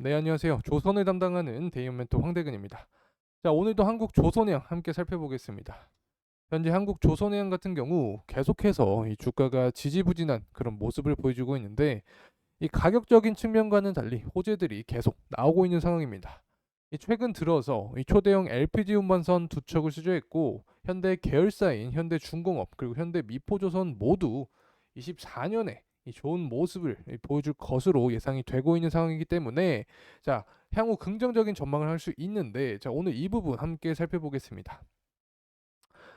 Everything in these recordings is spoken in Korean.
네, 안녕하세요. 조선을 담당하는 대이온 멘토 황대근입니다. 자, 오늘도 한국 조선해양 함께 살펴보겠습니다. 현재 한국 조선해양 같은 경우 계속해서 이 주가가 지지부진한 그런 모습을 보여주고 있는데, 이 가격적인 측면과는 달리 호재들이 계속 나오고 있는 상황입니다. 이 최근 들어서 이 초대형 LPG 운반선 두 척을 수주했고, 현대 계열사인 현대중공업 그리고 현대미포조선 모두 24년에 이 좋은 모습을 보여줄 것으로 예상이 되고 있는 상황이기 때문에, 자, 향후 긍정적인 전망을 할 수 있는데, 자, 오늘 이 부분 함께 살펴보겠습니다.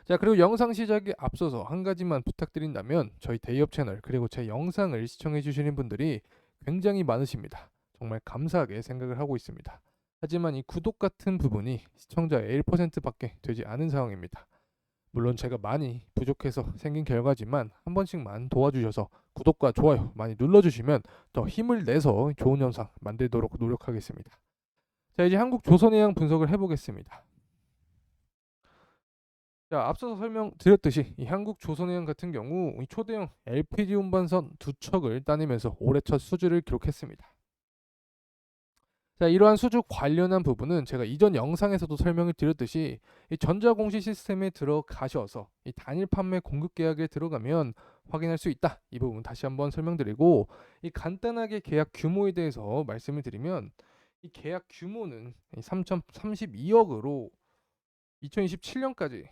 자, 그리고 영상 시작에 앞서서 한 가지만 부탁드린다면, 저희 대이업 채널 그리고 제 영상을 시청해 주시는 분들이 굉장히 많으십니다. 정말 감사하게 생각을 하고 있습니다. 하지만 이 구독 같은 부분이 시청자의 1%밖에 되지 않은 상황입니다. 물론 제가 많이 부족해서 생긴 결과지만, 한 번씩만 도와주셔서 구독과 좋아요 많이 눌러주시면 더 힘을 내서 좋은 영상 만들도록 노력하겠습니다. 자, 이제 한국 조선해양 분석을 해보겠습니다. 자, 앞서서 설명드렸듯이 이 한국 조선해양 같은 경우 이 초대형 LPG 운반선 두 척을 따내면서 올해 첫 수주를 기록했습니다. 자, 이러한 수주 관련한 부분은 제가 이전 영상에서도 설명을 드렸듯이 이 전자공시 시스템에 들어가셔서 이 단일 판매 공급 계약에 들어가면 확인할 수 있다. 이 부분 다시 한번 설명드리고, 이 간단하게 계약 규모에 대해서 말씀을 드리면, 이 계약 규모는 3,032억으로 2027년까지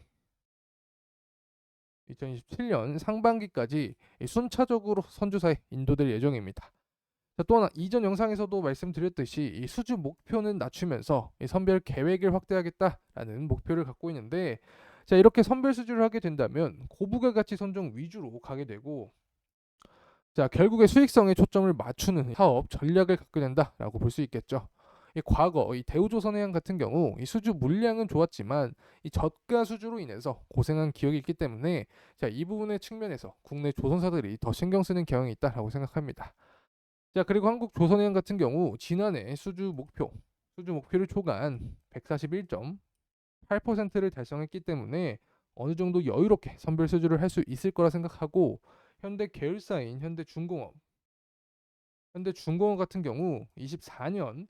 2027년 상반기까지 순차적으로 선주사에 인도될 예정입니다. 자, 또 하나 이전 영상에서도 말씀드렸듯이 이 수주 목표는 낮추면서 이 선별 계획을 확대하겠다라는 목표를 갖고 있는데, 자, 이렇게 선별 수주를 하게 된다면 고부가 가치 선정 위주로 가게 되고, 자, 결국에 수익성에 초점을 맞추는 사업 전략을 갖게 된다라고 볼 수 있겠죠. 이 과거 이 대우조선해양 같은 경우 이 수주 물량은 좋았지만 이 저가 수주로 인해서 고생한 기억이 있기 때문에, 자, 이 부분의 측면에서 국내 조선사들이 더 신경 쓰는 경향이 있다라고 생각합니다. 자, 그리고 한국 조선해양 같은 경우 지난해 수주 목표를 초과한 141.8%를 달성했기 때문에 어느 정도 여유롭게 선별 수주를 할 수 있을 거라 생각하고, 현대 계열사인 현대중공업 같은 경우 24년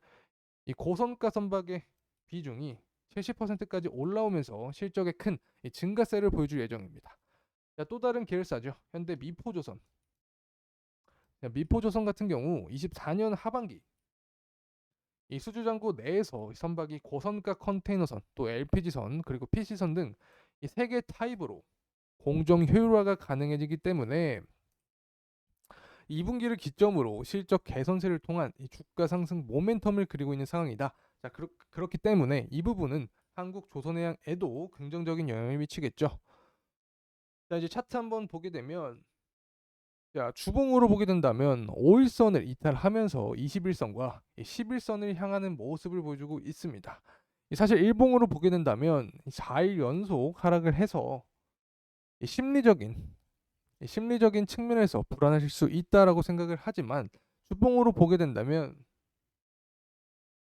이 고선가 선박의 비중이 70%까지 올라오면서 실적에 큰 증가세를 보여줄 예정입니다. 자, 또 다른 계열사죠. 미포조선 같은 경우 24년 하반기 이 수주장고 내에서 선박이 고선가 컨테이너선, 또 LPG선, 그리고 PC선 등 이 세 개 타입으로 공정 효율화가 가능해지기 때문에 2분기를 기점으로 실적 개선세를 통한 이 주가 상승 모멘텀을 그리고 있는 상황이다. 자, 그렇기 때문에 이 부분은 한국 조선해양에도 긍정적인 영향을 미치겠죠. 자, 이제 차트 한번 보게 되면, 자, 주봉으로 보게 된다면 5일선을 이탈하면서 21선과 11선을 향하는 모습을 보여주고 있습니다. 사실 일봉으로 보게 된다면 4일 연속 하락을 해서 심리적인 심리적인 측면에서 불안하실 수 있다라고 생각을 하지만, 주봉으로 보게 된다면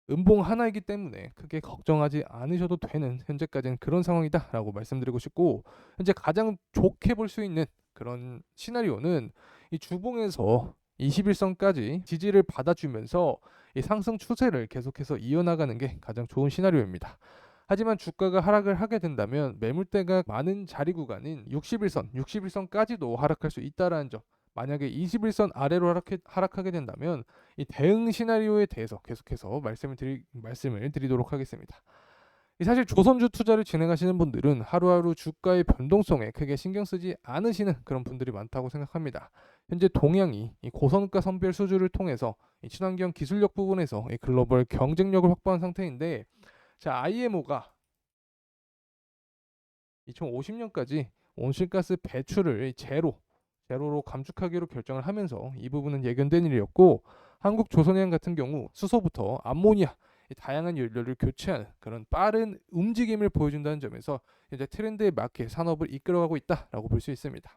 음봉 하나이기 때문에 크게 걱정하지 않으셔도 되는 현재까지는 그런 상황이다라고 말씀드리고 싶고, 현재 가장 좋게 볼 수 있는 그런 시나리오는 이 주봉에서 21선까지 지지를 받아주면서 이 상승 추세를 계속해서 이어나가는 게 가장 좋은 시나리오입니다. 하지만 주가가 하락을 하게 된다면 매물대가 많은 자리 구간인 61선까지도 하락할 수 있다라는 점. 만약에 21선 아래로 하락하게 된다면 이 대응 시나리오에 대해서 계속해서 말씀을 드리도록 하겠습니다. 사실 조선주 투자를 진행하시는 분들은 하루하루 주가의 변동성에 크게 신경 쓰지 않으시는 그런 분들이 많다고 생각합니다. 현재 동양이 이 고선가 선별 수주를 통해서 이 친환경 기술력 부분에서 이 글로벌 경쟁력을 확보한 상태인데, 자, IMO가 2050년까지 온실가스 배출을 제로로 감축하기로 결정을 하면서 이 부분은 예견된 일이었고, 한국 조선해양 같은 경우 수소부터 암모니아 다양한 연료를 교체하는 그런 빠른 움직임을 보여준다는 점에서 이제 트렌드에 맞게 산업을 이끌어가고 있다라고 볼 수 있습니다.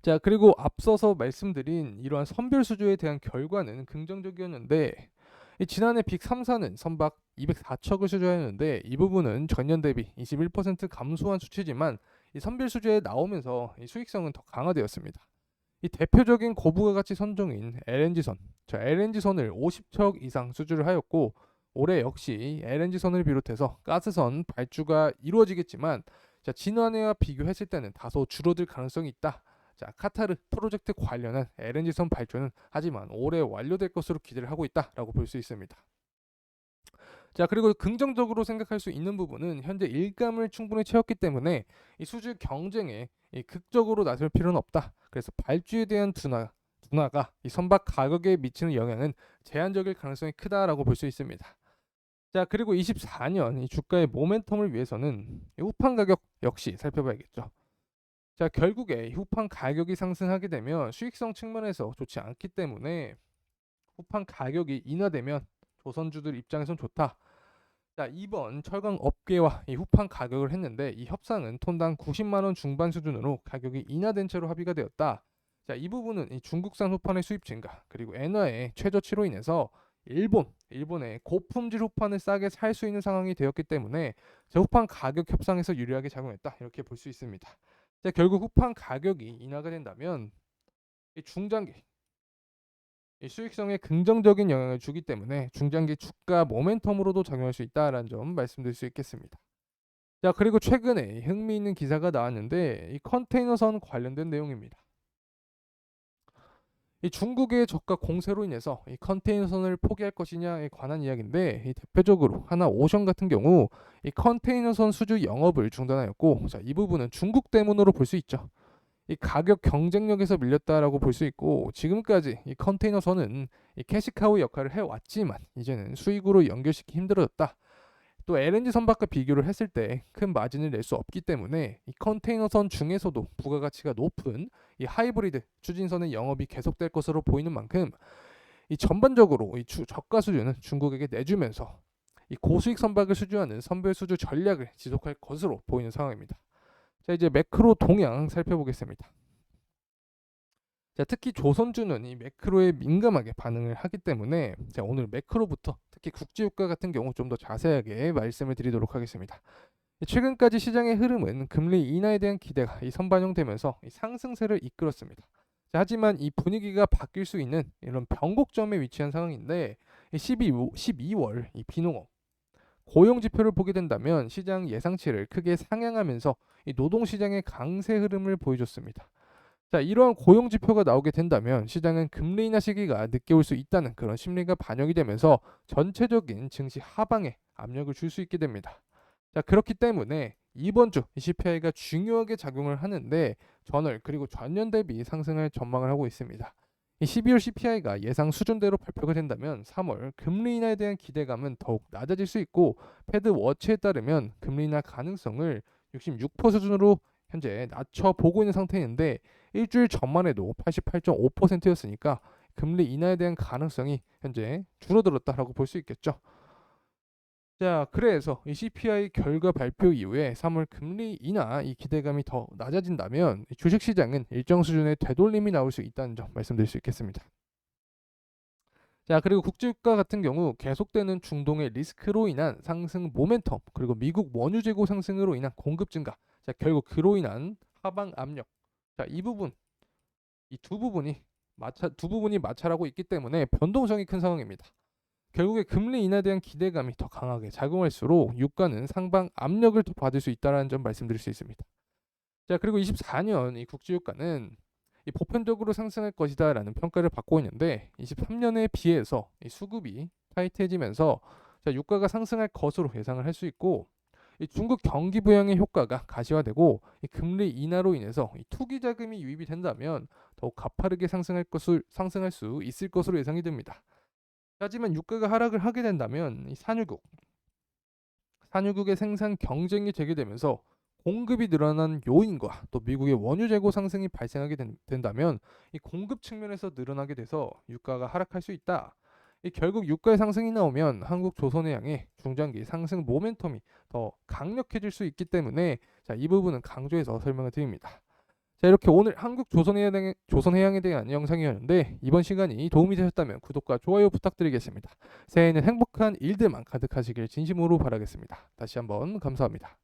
자, 그리고 앞서서 말씀드린 이러한 선별 수주에 대한 결과는 긍정적이었는데, 지난해 빅 3사는 선박 204척을 수주하였는데, 이 부분은 전년 대비 21% 감소한 수치지만 이 선별 수주에 나오면서 이 수익성은 더 강화되었습니다. 이 대표적인 고부가 가치 선종인 LNG선. 자, LNG선을 50척 이상 수주를 하였고 올해 역시 LNG선을 비롯해서 가스선 발주가 이루어지겠지만 자, 지난해와 비교했을 때는 다소 줄어들 가능성이 있다. 자, 카타르 프로젝트 관련한 LNG선 발주는 하지만 올해 완료될 것으로 기대를 하고 있다라고 볼 수 있습니다. 자, 그리고 긍정적으로 생각할 수 있는 부분은 현재 일감을 충분히 채웠기 때문에 이 수주 경쟁에 이 극적으로 나설 필요는 없다. 그래서 발주에 대한 둔화가 이 선박 가격에 미치는 영향은 제한적일 가능성이 크다라고 볼 수 있습니다. 자, 그리고 24년 이 주가의 모멘텀을 위해서는 이 후판 가격 역시 살펴봐야겠죠. 자, 결국에 후판 가격이 상승하게 되면 수익성 측면에서 좋지 않기 때문에 후판 가격이 인하되면 조선주들 입장에선 좋다. 자, 이번 철강 업계와 이 후판 가격을 했는데 이 협상은 톤당 90만 원 중반 수준으로 가격이 인하된 채로 합의가 되었다. 자, 이 부분은 이 중국산 후판의 수입 증가 그리고 엔화의 최저치로 인해서 일본의 고품질 후판을 싸게 살 수 있는 상황이 되었기 때문에 자, 후판 가격 협상에서 유리하게 작용했다. 이렇게 볼 수 있습니다. 자, 결국 후판 가격이 인하가 된다면 이 중장기 이 수익성에 긍정적인 영향을 주기 때문에 중장기 주가 모멘텀으로도 작용할 수 있다라는 점 말씀드릴 수 있겠습니다. 자, 그리고 최근에 흥미있는 기사가 나왔는데 이 컨테이너선 관련된 내용입니다. 이 중국의 저가 공세로 인해서 이 컨테이너선을 포기할 것이냐에 관한 이야기인데 이 대표적으로 하나오션 같은 경우 이 컨테이너선 수주 영업을 중단하였고 자, 이 부분은 중국 때문으로 볼 수 있죠. 이 가격 경쟁력에서 밀렸다라고 볼 수 있고 지금까지 이 컨테이너선은 이 캐시카우 역할을 해왔지만 이제는 수익으로 연결시키기 힘들어졌다. 또 LNG 선박과 비교를 했을 때 큰 마진을 낼 수 없기 때문에 이 컨테이너선 중에서도 부가가치가 높은 이 하이브리드 추진선의 영업이 계속될 것으로 보이는 만큼 이 전반적으로 이 저가 수주는 중국에게 내주면서 이 고수익 선박을 수주하는 선별 수주 전략을 지속할 것으로 보이는 상황입니다. 자, 이제 매크로 동향 살펴보겠습니다. 자, 특히 조선주는 이 매크로에 민감하게 반응을 하기 때문에 자, 오늘 매크로부터 특히 국제유가 같은 경우 좀 더 자세하게 말씀을 드리도록 하겠습니다. 최근까지 시장의 흐름은 금리 인하에 대한 기대가 선반영되면서 이 상승세를 이끌었습니다. 자, 하지만 이 분위기가 바뀔 수 있는 이런 변곡점에 위치한 상황인데 12월 이 비농업 고용 지표를 보게 된다면 시장 예상치를 크게 상향하면서 이 노동 시장의 강세 흐름을 보여줬습니다. 자, 이러한 고용 지표가 나오게 된다면 시장은 금리 인하 시기가 늦게 올 수 있다는 그런 심리가 반영이 되면서 전체적인 증시 하방에 압력을 줄 수 있게 됩니다. 자, 그렇기 때문에 이번 주 CPI가 중요하게 작용을 하는데 전월 그리고 전년 대비 상승할 전망을 하고 있습니다. 이 12월 CPI가 예상 수준대로 발표가 된다면 3월 금리 인하에 대한 기대감은 더욱 낮아질 수 있고 패드 워치에 따르면 금리 인하 가능성을 66% 수준으로 현재 낮춰보고 있는 상태인데 일주일 전만 해도 88.5%였으니까 금리 인하에 대한 가능성이 현재 줄어들었다라고 볼 수 있겠죠. 자, 그래서 이 CPI 결과 발표 이후에 3월 금리 인하 이 기대감이 더 낮아진다면 주식시장은 일정 수준의 되돌림이 나올 수 있다는 점 말씀드릴 수 있겠습니다. 자, 그리고 국제유가 같은 경우 계속되는 중동의 리스크로 인한 상승 모멘텀 그리고 미국 원유 재고 상승으로 인한 공급 증가 자, 결국 그로 인한 하방 압력 자, 이 부분 이 두 부분이 마찰하고 있기 때문에 변동성이 큰 상황입니다. 결국에 금리 인하에 대한 기대감이 더 강하게 작용할수록 유가는 상방 압력을 더 받을 수 있다는 점 말씀드릴 수 있습니다. 자, 그리고 24년 이 국제유가는 이 보편적으로 상승할 것이다라는 평가를 받고 있는데 23년에 비해서 이 수급이 타이트해지면서 자, 유가가 상승할 것으로 예상을 할 수 있고 이 중국 경기 부양의 효과가 가시화되고 이 금리 인하로 인해서 이 투기 자금이 유입이 된다면 더욱 가파르게 상승할 수 있을 것으로 예상이 됩니다. 하지만 유가가 하락을 하게 된다면 이 산유국의 생산 경쟁이 되게 되면서 공급이 늘어난 요인과 또 미국의 원유 재고 상승이 발생하게 된다면 이 공급 측면에서 늘어나게 돼서 유가가 하락할 수 있다. 이 결국 유가의 상승이 나오면 한국 조선해양의 중장기 상승 모멘텀이 더 강력해질 수 있기 때문에 자, 이 부분은 강조해서 설명을 드립니다. 자, 이렇게 오늘 한국 조선해양에 대한 영상이었는데 이번 시간이 도움이 되셨다면 구독과 좋아요 부탁드리겠습니다. 새해에는 행복한 일들만 가득하시길 진심으로 바라겠습니다. 다시 한번 감사합니다.